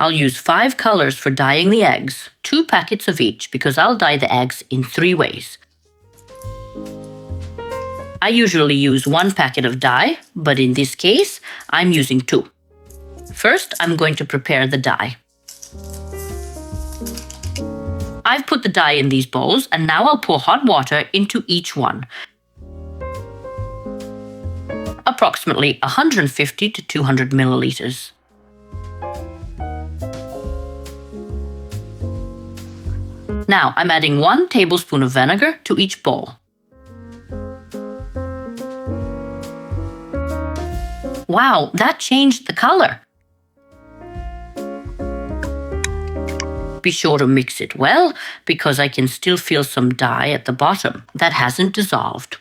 I'll use 5 colors for dyeing the eggs, 2 packets of each, because I'll dye the eggs in 3 ways. I usually use 1 packet of dye, but in this case, I'm using 2. First, I'm going to prepare the dye. I've put the dye in these bowls, and now I'll pour hot water into each one. Approximately 150 to 200 milliliters. Now I'm adding 1 tablespoon of vinegar to each bowl. Wow, that changed the color. Be sure to mix it well, because I can still feel some dye at the bottom that hasn't dissolved.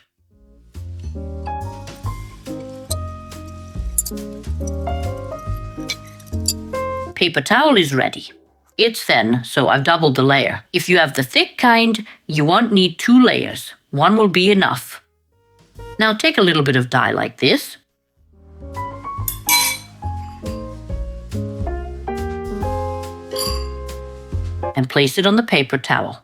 Paper towel is ready. It's thin, so I've doubled the layer. If you have the thick kind, you won't need 2 layers. 1 will be enough. Now take a little bit of dye like this. And place it on the paper towel.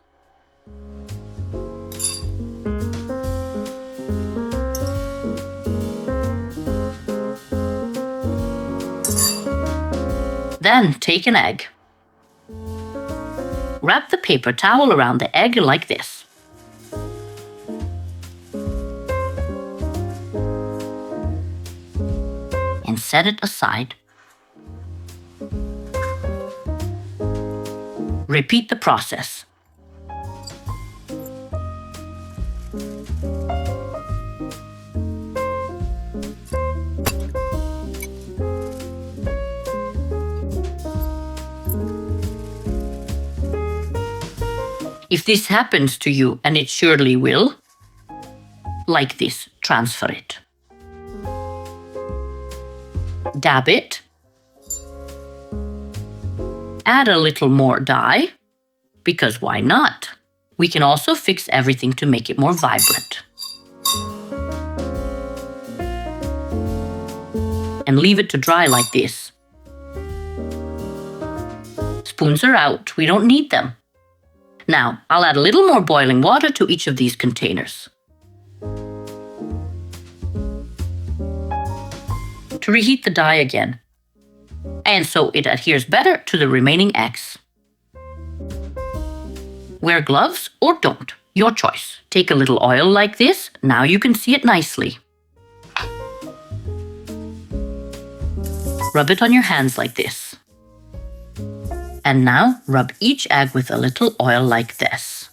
Then take an egg. Wrap the paper towel around the egg like this. And set it aside. Repeat the process. If this happens to you, and it surely will, like this, transfer it. Dab it. Add a little more dye, because why not? We can also fix everything to make it more vibrant. And leave it to dry like this. Spoons are out, we don't need them. Now, I'll add a little more boiling water to each of these containers. To reheat the dye again. And so it adheres better to the remaining eggs. Wear gloves or don't, your choice. Take a little oil like this, now you can see it nicely. Rub it on your hands like this. And now rub each egg with a little oil like this.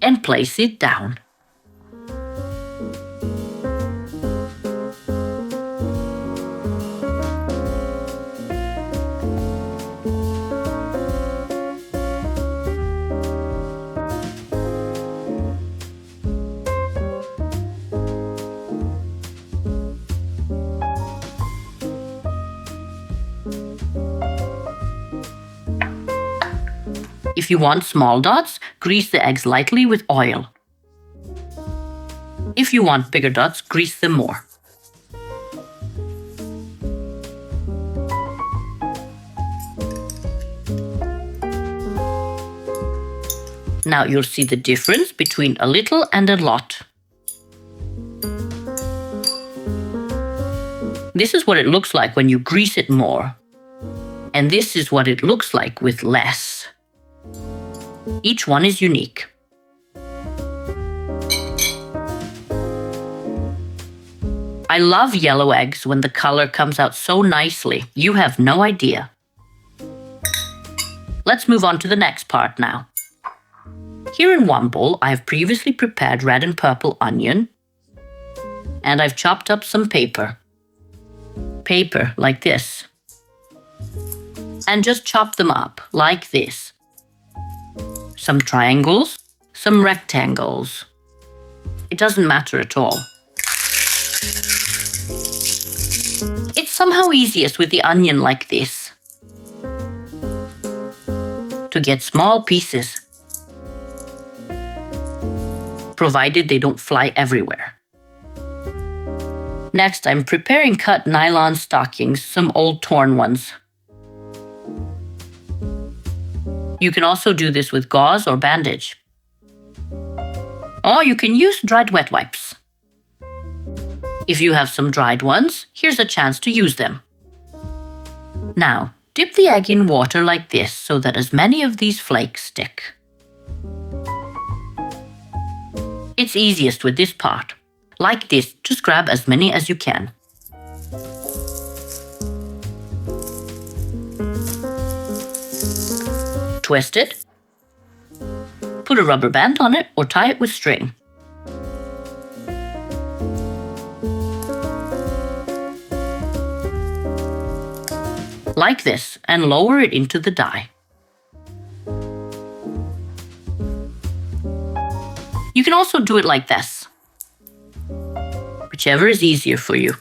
And place it down. If you want small dots, grease the eggs lightly with oil. If you want bigger dots, grease them more. Now you'll see the difference between a little and a lot. This is what it looks like when you grease it more. And this is what it looks like with less. Each one is unique. I love yellow eggs when the color comes out so nicely. You have no idea. Let's move on to the next part now. Here in one bowl, I have previously prepared red and purple onion, and I've chopped up some paper. Paper like this. And just chop them up like this. Some triangles, some rectangles. It doesn't matter at all. It's somehow easiest with the onion like this. To get small pieces, provided they don't fly everywhere. Next, I'm preparing cut nylon stockings, some old torn ones. You can also do this with gauze or bandage. Or you can use dried wet wipes. If you have some dried ones, here's a chance to use them. Now, dip the egg in water like this so that as many of these flakes stick. It's easiest with this part. Like this, just grab as many as you can. Twist it. Put a rubber band on it or tie it with string. Like this, and lower it into the die. You can also do it like this, whichever is easier for you.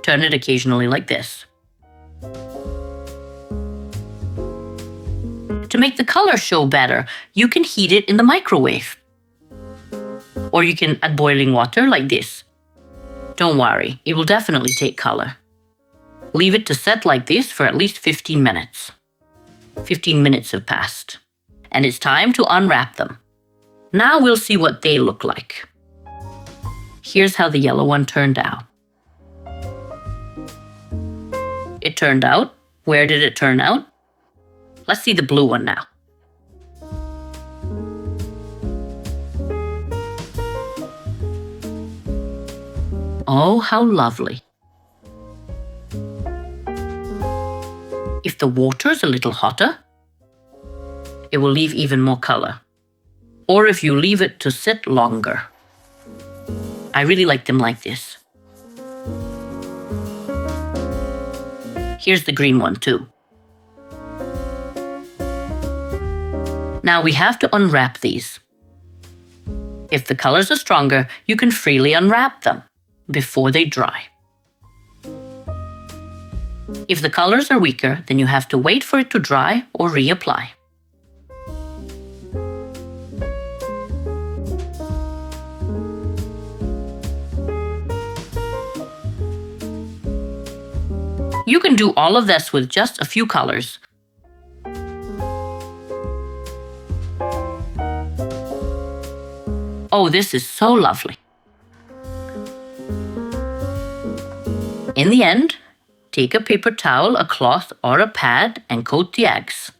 Turn it occasionally like this. To make the color show better, you can heat it in the microwave. Or you can add boiling water like this. Don't worry, it will definitely take color. Leave it to set like this for at least 15 minutes. 15 minutes have passed. And it's time to unwrap them. Now we'll see what they look like. Here's how the yellow one turned out. It turned out. Where did it turn out? Let's see the blue one now. Oh, how lovely. If the water is a little hotter, it will leave even more color. Or if you leave it to sit longer. I really like them like this. Here's the green one too. Now we have to unwrap these. If the colors are stronger, you can freely unwrap them before they dry. If the colors are weaker, then you have to wait for it to dry or reapply. You can do all of this with just a few colors. Oh, this is so lovely. In the end, take a paper towel, a cloth, or a pad and coat the eggs.